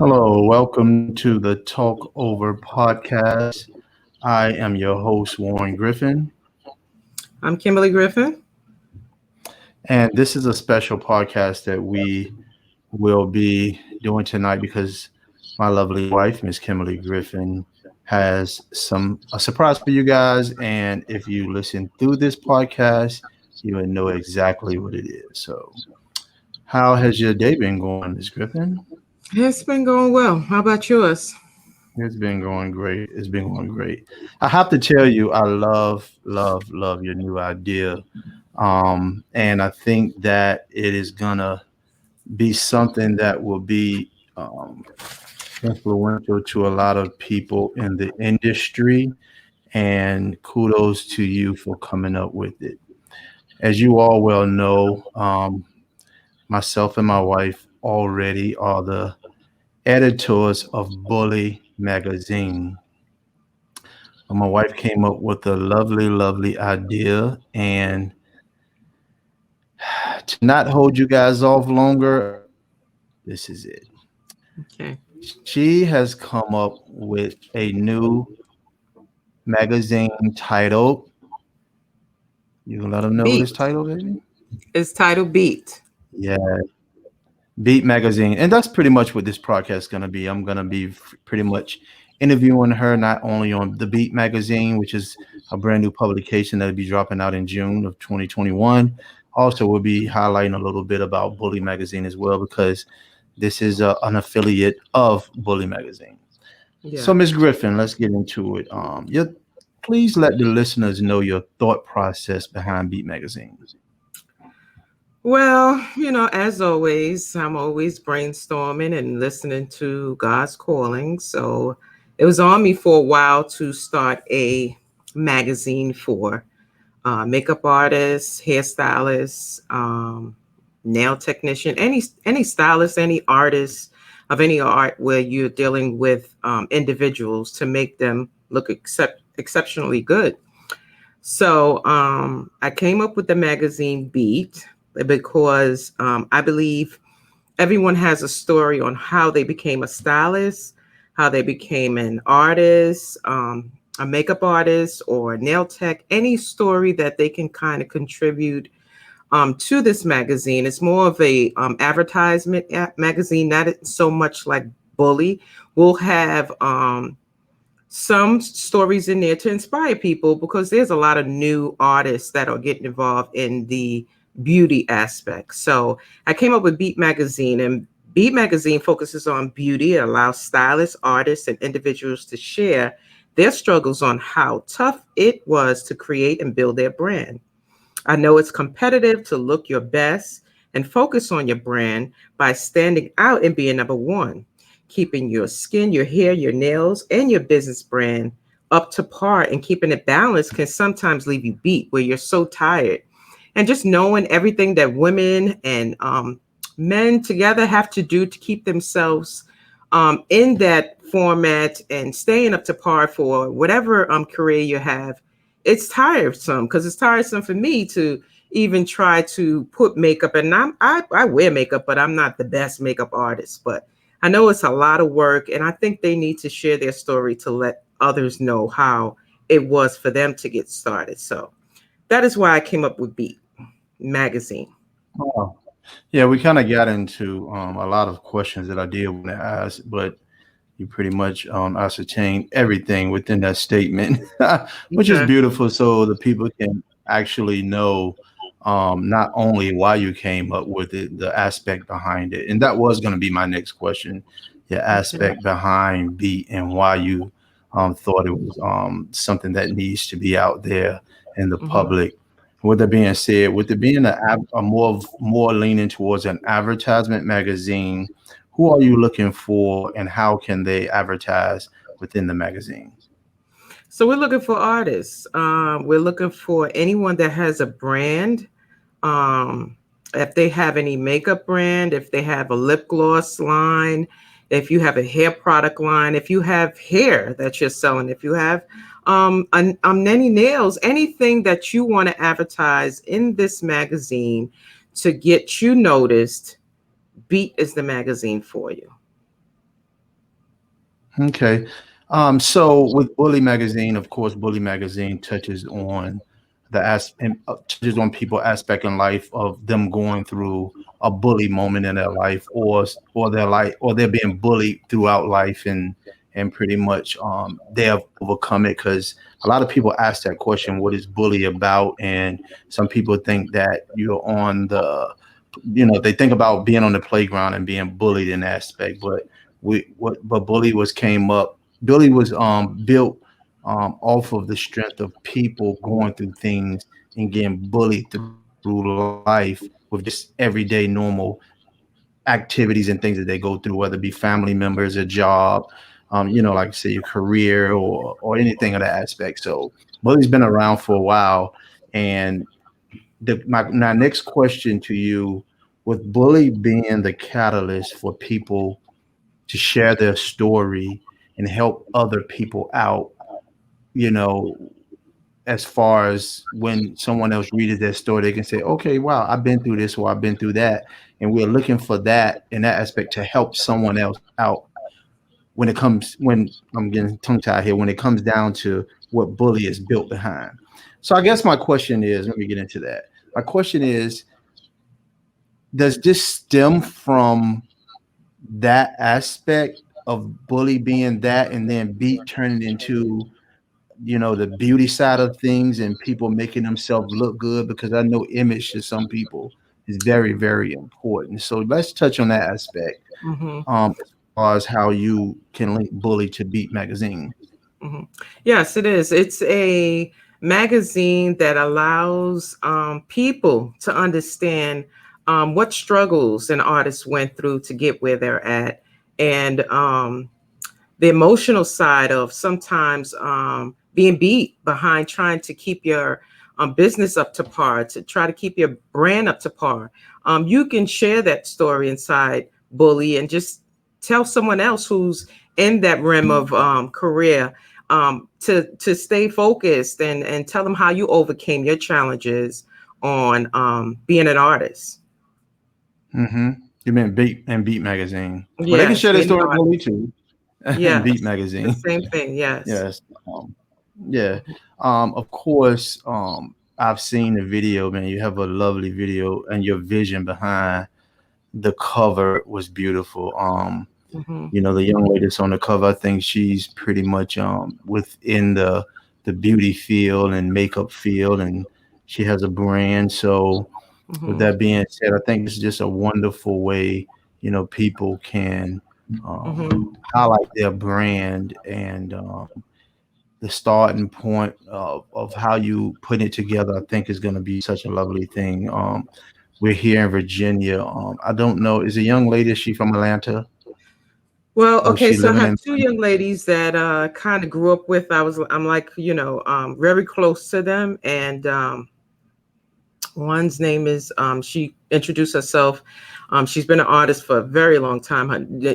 Hello, welcome to the Talk Over podcast. I am your host, Warren Griffin, I'm Kimberly Griffin. and this is a special podcast that we will be doing tonight because my lovely wife, Miss Kimberly Griffin, has a surprise for you guys. And if you listen through this podcast, you will know exactly what it is. So, how has your day been going, Miss Griffin? It's been going well. How about yours? It's been going great. It's been going great. I have to tell you, I love your new idea. And I think that it is gonna be something that will be influential to a lot of people in the industry. And kudos to you for coming up with it. As you all well know, myself and my wife already are the editors of Bully magazine. My wife came up with a lovely idea. And to not hold you guys off longer, this is it. Okay. She has come up with a new magazine titled, you can let them know what it's Beat. titled, baby? It's titled Beat. Yeah, Beat Magazine. And that's pretty much what this podcast is going to be. I'm going to be pretty much interviewing her not only on the Beat Magazine, which is a brand new publication that'll be dropping out in June of 2021. Also, we'll be highlighting a little bit about Bully Magazine as well, because this is an affiliate of Bully Magazine. So, Yeah. Ms. Griffin, let's get into it. Please let the listeners know your thought process behind Beat Magazine. Well, as always, I'm always brainstorming and listening to God's calling. So it was on me for a while to start a magazine for makeup artists, hairstylists, nail technician, any stylist, any artist of any art where you're dealing with individuals to make them look exceptionally good. So I came up with the magazine Beat because I believe everyone has a story on how they became a stylist, how they became an artist, a makeup artist, or a nail tech, any story that they can kind of contribute to this magazine. It's more of a advertisement magazine, not so much like Bully. We'll have some stories in there to inspire people because there's a lot of new artists that are getting involved in the beauty aspect. So I came up with Beat Magazine, and Beat Magazine focuses on beauty. It allows stylists, artists, and individuals to share their struggles on how tough it was to create and build their brand. I know it's competitive to look your best and focus on your brand by standing out and being number one. Keeping your skin, your hair, your nails, and your business brand up to par and keeping it balanced can sometimes leave you beat where you're so tired. And just knowing everything that women and men together have to do to keep themselves in that format and staying up to par for whatever career you have, it's tiresome because it's tiresome for me to even try to put makeup. And I wear makeup, but I'm not the best makeup artist. But I know it's a lot of work, and I think they need to share their story to let others know how it was for them to get started. So that is why I came up with Beat Magazine. Oh, yeah, we kind of got into a lot of questions that I did want to ask, but you pretty much ascertained everything within that statement, which is Okay. beautiful. So the people can actually know not only why you came up with it, the aspect behind it. And that was going to be my next question, the Okay. aspect behind beat and why you thought it was something that needs to be out there in the Mhm. public. With that being said, with it being a more leaning towards an advertisement magazine, who are you looking for and how can they advertise within the magazine? So we're looking for artists. We're looking for anyone that has a brand. Um, if they have any makeup brand, if they have a lip gloss line, if you have a hair product line, if you have hair that you're selling, if you have any nails, anything that you want to advertise in this magazine to get you noticed, Beat is the magazine for you. Okay. So with Bully Magazine, of course, Bully Magazine touches on touches on people aspect in life of them going through a bully moment in their life, or their life, or they're being bullied throughout life, and pretty much they have overcome it. Because a lot of people ask that question, what is bully about? And some people think that you're on the, they think about being on the playground and being bullied in that aspect, but bully was came up Billy was built off of the strength of people going through things and getting bullied through life with just everyday normal activities and things that they go through, whether it be family members, a job, like say your career, or anything of that aspect. So bully's been around for a while. And my next question to you, with bully being the catalyst for people to share their story and help other people out, you know, as far as when someone else reads their story, they can say, okay, wow, I've been through this or I've been through that. And we're looking for that in that aspect to help someone else out when I'm getting tongue tied here, when it comes down to what bully is built behind. So I guess my question is, let me get into that. My question is, does this stem from that aspect of bully being that, and then beat turning into, the beauty side of things and people making themselves look good? Because I know image to some people is very, very important. So let's touch on that aspect, Hmm. as far as how you can link bully to Beat magazine. Hmm. Yes, it is. It's a magazine that allows people to understand what struggles an artist went through to get where they're at, and the emotional side of sometimes being beat behind trying to keep your business up to par, to try to keep your brand up to par. You can share that story inside Bully and just tell someone else who's in that rim of career to stay focused, and tell them how you overcame your challenges on being an artist. Mm-hmm. You meant Beat magazine. Well, they can Yes, share their being an story with artist. bully too. And Beat Yes, the magazine. same thing. Yes. Yes. Yeah. Of course, I've seen the video, man. You have a lovely video, and your vision behind the cover was beautiful. Hmm. The young lady that's on the cover, I think she's pretty much within the beauty field and makeup field, and she has a brand. So with Hmm. that being said, I think it's just a wonderful way, people can Hmm. highlight their brand, and the starting point of how you put it together, I think is going to be such a lovely thing. We're here in Virginia. I don't know. Is a young lady? Is she from Atlanta, Well, or is okay, she so I living have in? two young ladies that kind of grew up with. I'm like, very close to them, and one's name is she introduced herself. She's been an artist for a very long time.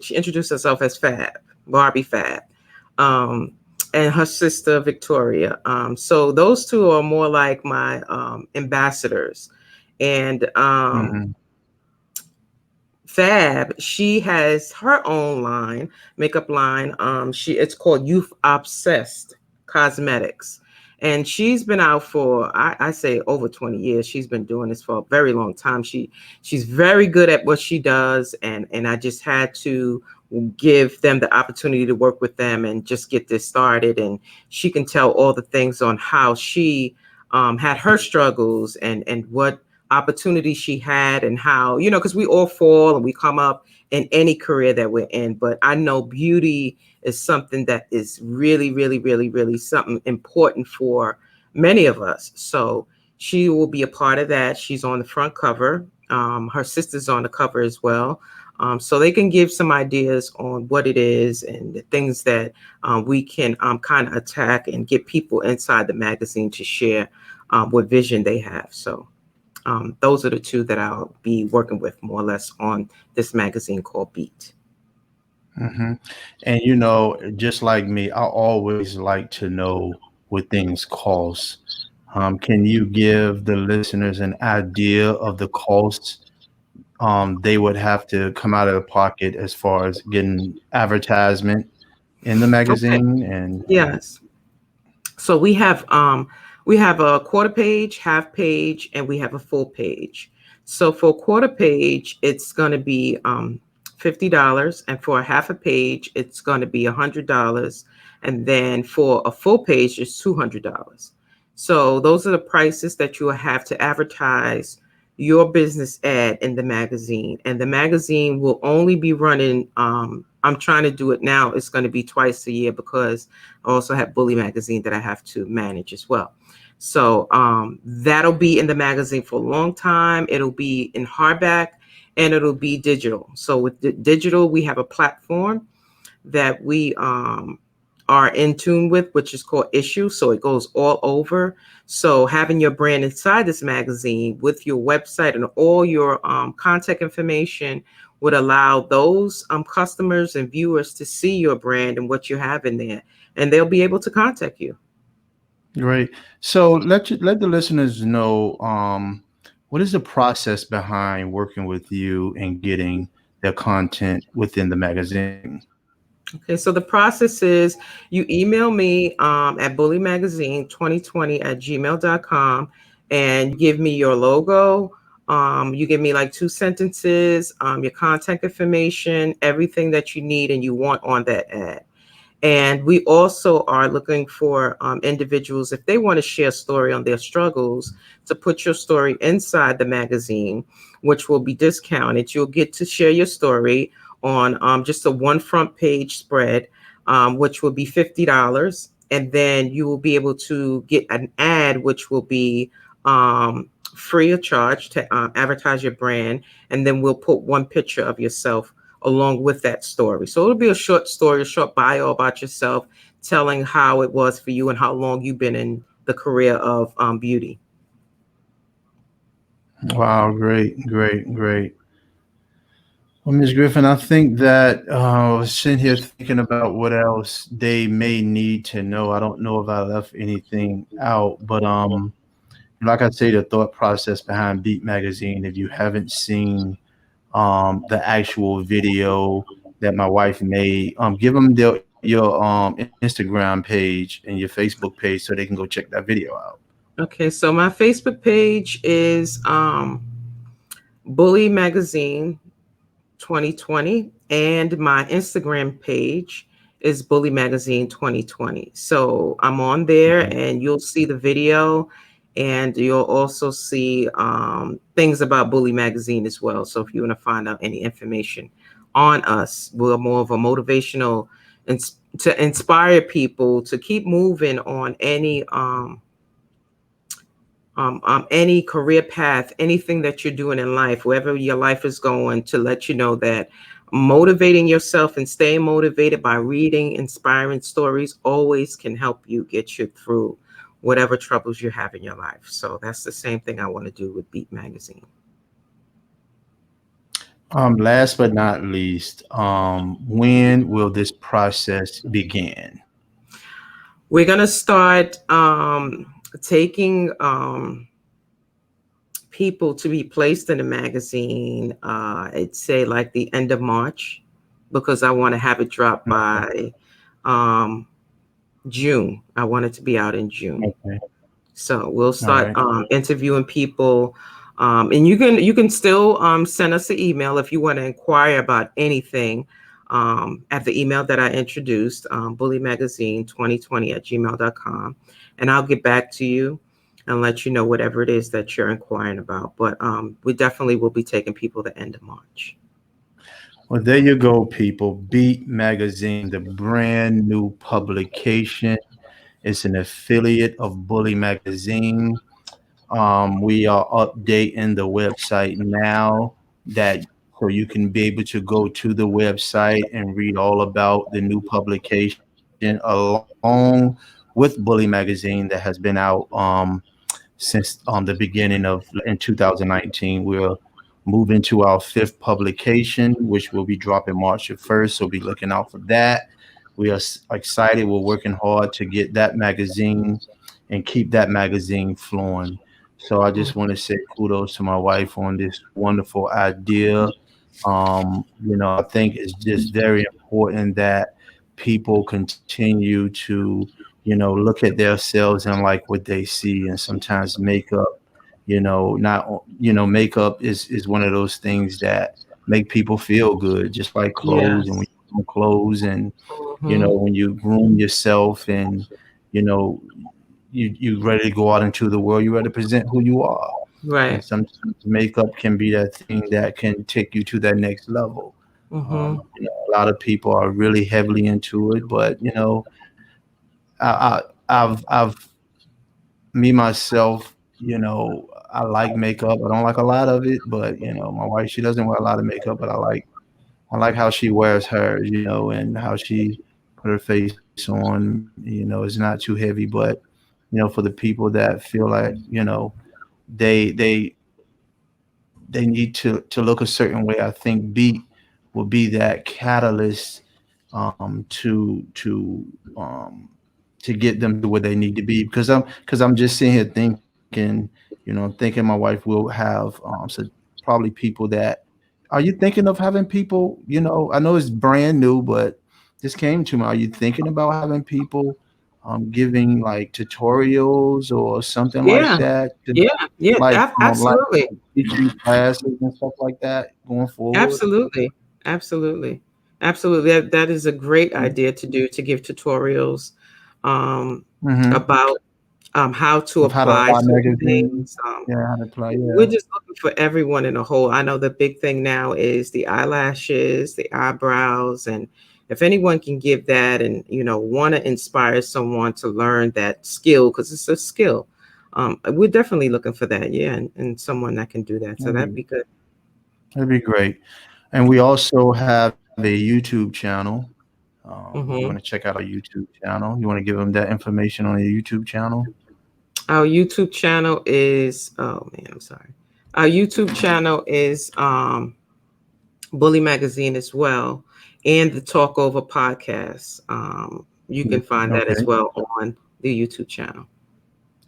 She introduced herself as Fab, Barbie Fab, um, and her sister Victoria. So those two are more like my ambassadors, and Mhm, Fab, she has her own line, makeup line. It's called Youth Obsessed Cosmetics. And she's been out for I say over 20 years. She's been doing this for a very long time. She's very good at what she does, and I just had to give them the opportunity to work with them and just get this started. And she can tell all the things on how she had her struggles, and what opportunity she had, and how, because we all fall and we come up in any career that we're in. But I know beauty is something that is really, really, really, really something important for many of us. So she will be a part of that. She's on the front cover. Her sister's on the cover as well. So they can give some ideas on what it is and the things that we can kind of attack and get people inside the magazine to share what vision they have. So those are the two that I'll be working with more or less on this magazine called Beat. mhm. And just like me, I always like to know what things cost. Can you give the listeners an idea of the costs they would have to come out of the pocket as far as getting advertisement? in the Okay. magazine? And Yes. So we have a quarter page, half page, and we have a full page. So for a quarter page, it's going to be $50, and for a half a page, it's going to be $100, and then for a full page, it's $200. So those are the prices that you will have to advertise your business ad in the magazine, and the magazine will only be running. I'm trying to do it now. It's going to be twice a year because I also have Bully Magazine that I have to manage as well. So that'll be in the magazine for a long time. It'll be in hardback and it'll be digital. So with the digital, we have a platform that we are in tune with, which is called Issue. So it goes all over. So having your brand inside this magazine with your website and all your contact information would allow those customers and viewers to see your brand and what you have in there, and they'll be able to contact you. great. So let the listeners know, what is the process behind working with you and getting their content within the magazine? Okay, so the process is you email me at bullymagazine2020 at gmail.com, and you give me your logo. You give me like two sentences, your contact information, everything that you need and you want on that ad. And we also are looking for individuals, if they want to share a story on their struggles, to put your story inside the magazine, which will be discounted. You'll get to share your story on just a one front page spread, which will be $50. And then you will be able to get an ad, which will be free of charge to advertise your brand. And then we'll put one picture of yourself along with that story. So it'll be a short story, a short bio about yourself, telling how it was for you and how long you've been in the career of beauty. Wow, great, great, great. Well, Ms. Griffin, I think that I was sitting here thinking about what else they may need to know. I don't know if I left anything out, but like I say, the thought process behind Beat Magazine. If you haven't seen the actual video that my wife made, give them your Instagram page and your Facebook page so they can go check that video out. Okay, so my Facebook page is Bully Magazine 2020, and my Instagram page is Bully Magazine 2020. So I'm on there Okay. and you'll see the video, and you'll also see things about Bully Magazine as well. So if you want to find out any information on us, we're more of a motivational to inspire people to keep moving on any career path, anything that you're doing in life, wherever your life is going, to let you know that motivating yourself and staying motivated by reading inspiring stories always can help you get you through whatever troubles you have in your life. So that's the same thing I want to do with Beat Magazine. Last but not least, when will this process begin? We're going to start taking people to be placed in a magazine, I'd say like the end of March, because I want to have it drop Okay. by um, June. I want it to be out in June. Okay. So we'll All start right. interviewing people, and you can still send us an email if you want to inquire about anything at the email that I introduced, bullymagazine2020 at gmail.com, and I'll get back to you and let you know whatever it is that you're inquiring about. But we definitely will be taking people the end of March. Well, there you go, people. Beat Magazine, the brand new publication. It's an affiliate of Bully Magazine. We are updating the website now that so you can be able to go to the website and read all about the new publication along with Bully Magazine that has been out since the beginning of in 2019. We're moving to our fifth publication, which will be dropping March the 1st. So be looking out for that. We are excited. We're working hard to get that magazine and keep that magazine flowing. So I just want to say kudos to my wife on this wonderful idea. I think it's just very important that people continue to, look at themselves and like what they see. And sometimes makeup, not, makeup is one of those things that make people feel good, just like clothes. And when Yes. you own clothes and, Hmm. when you groom yourself and, you know, you ready to go out into the world, you ready to present who you are. And Right. sometimes makeup can be that thing that can take you to that next level. Hmm. A lot of people are really heavily into it, but I've me myself, I like makeup. I don't like a lot of it, but my wife, she doesn't wear a lot of makeup, but I like how she wears hers, and how she put her face on. It's not too heavy, but for the people that feel like they they need to look a certain way. I think beat will be that catalyst to to get them to where they need to be. Because I'm just sitting here thinking, thinking my wife will have so probably people that are you thinking of having people, I know it's brand new, but this came to me. Are you thinking about having people giving like tutorials or something like Yeah. that? Yeah. Yeah. Like Absolutely. teaching classes and stuff like that going forward. Absolutely. Absolutely. Absolutely. That is a great idea to do, to give tutorials um, Mm-hmm. about how to Of how to apply apply certain magazine. things. Yeah, how to apply. We're Yeah. just looking for everyone in a whole. I know the big thing now is the eyelashes, the eyebrows, and if anyone can give that and want to inspire someone to learn that skill because it's a skill, we're definitely looking for that. Yeah, and someone that can do that. So That'd that'd be be good. that'd be great. And we also have a YouTube channel. You want to Hmm. check out our YouTube channel? You want to give them that information on your YouTube channel? Our YouTube channel is, oh man, I'm sorry. Our YouTube channel is Bully Magazine as well, and the Talk Over podcast. You can find that as Okay. well on the YouTube channel.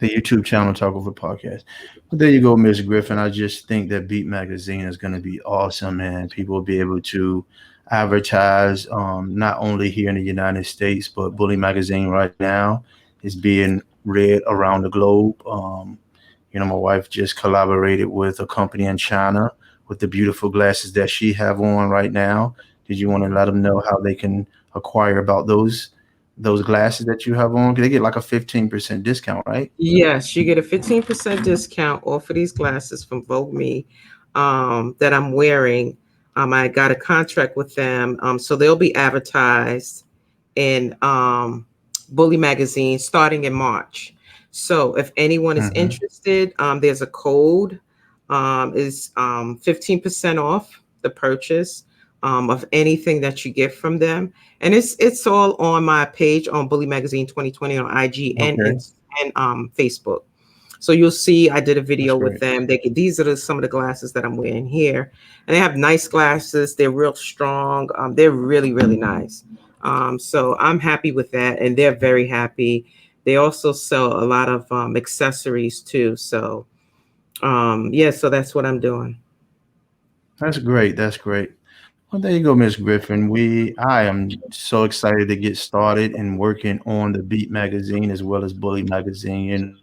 The YouTube channel Talk Over Podcast. But there you go, Miss Griffin. I just think that Beat Magazine is going to be awesome, and people will be able to advertise not only here in the United States, but Bully Magazine right now is being read around the globe. My wife just collaborated with a company in China with the beautiful glasses that she have on right now. Did you want to let them know how they can acquire about those glasses that you have on? 'Cause they get like a 15% discount, right? Yes, you get a 15% discount off of these glasses from Vogue Me that I'm wearing. I got a contract with them, so they'll be advertised in Bully Magazine starting in March. So if anyone is Mm-hmm. interested, there's a code is 15% off the purchase of anything that you get from them, and it's all on my page on Bully Magazine 2020 on IG Okay, and Facebook. So you'll see I did a that's video with great. them. These are some of the glasses that I'm wearing here, and they have nice glasses. They're real strong. They're really really nice. So I'm happy with that, and they're very happy. They also sell a lot of accessories too. So yeah, so that's what I'm doing. That's great. That's great. Well, there you go, Miss Griffin. I am so excited to get started and working on the Beat magazine as well as Bully magazine.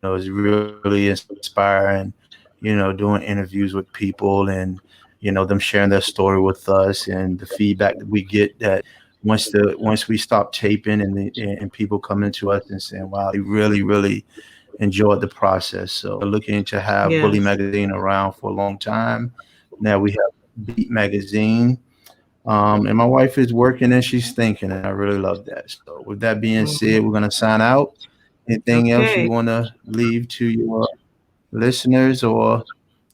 It's really inspiring. Doing interviews with people and them sharing their story with us and the feedback that we get that once we stop taping and people coming to us and saying, "Wow, they really enjoyed the process." So we're looking to have Bully Yes. magazine around for a long time. Now we have Beat magazine. And my wife is working and she's thinking, and I really love that. So, with that being said, Mhm. we're going to sign out. Anything else you Okay. want to leave to your listeners or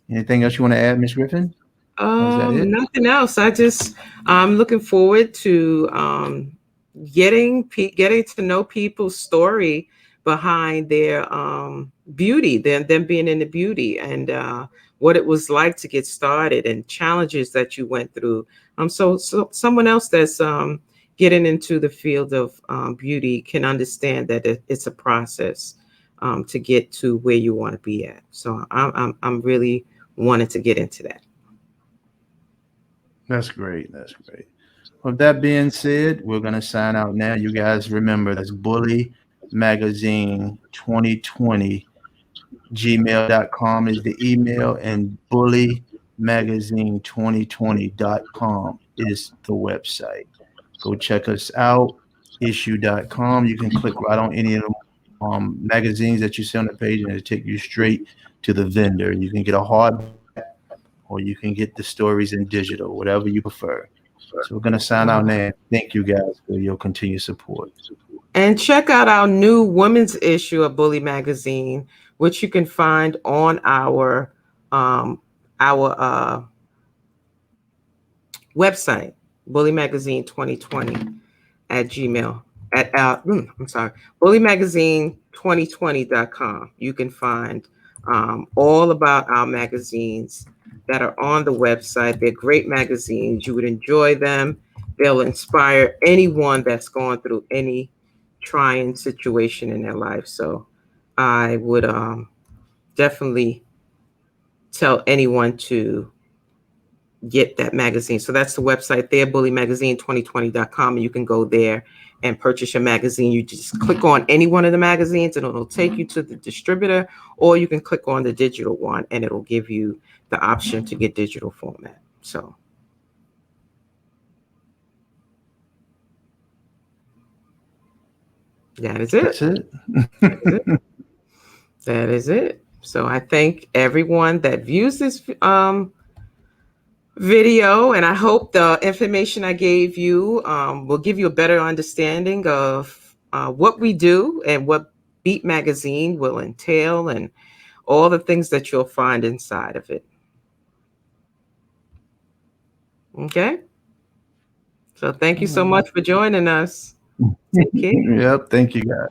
anything else you want to add, Miss Griffin? Or is that it? Nothing else. I'm looking forward to getting to know people's story behind their beauty, them being in the beauty, and what it was like to get started, and challenges that you went through. So someone else that's getting into the field of beauty can understand that it's a process to get to where you want to be at. So I'm really wanting to get into that. That's great. That's great. With that being said, we're gonna sign out now. You guys remember that's Bully Magazine 2020 gmail.com is the email, and bullymagazine2020.com is the website. Go check us out. Issue.com. You can click right on any of the magazines that you see on the page, and it'll take you straight to the vendor. You can get a hardback or you can get the stories in digital, whatever you prefer. So we're going to sign out now. Thank you guys for your continued support. And check out our new women's issue of Bully Magazine, which you can find on um, our website, Bully Magazine 2020 at Gmail. I'm sorry, bullymagazine2020.com. You can find all about our magazines that are on the website. They're great magazines. You would enjoy them. They'll inspire anyone that's gone through any trying situation in their life. So I would definitely tell anyone to get that magazine. So that's the website there, bullymagazine2020.com. And you can go there and purchase your magazine. You just click on any one of the magazines and it'll take you to the distributor, or you can click on the digital one and it'll give you the option to get digital format. So that is it. That's it. That is it. So I thank everyone that views this video, and I hope the information I gave you will give you a better understanding of what we do and what Beat Magazine will entail and all the things that you'll find inside of it. Okay? So thank you so much for joining us. Take care. Yep. Thank you, guys.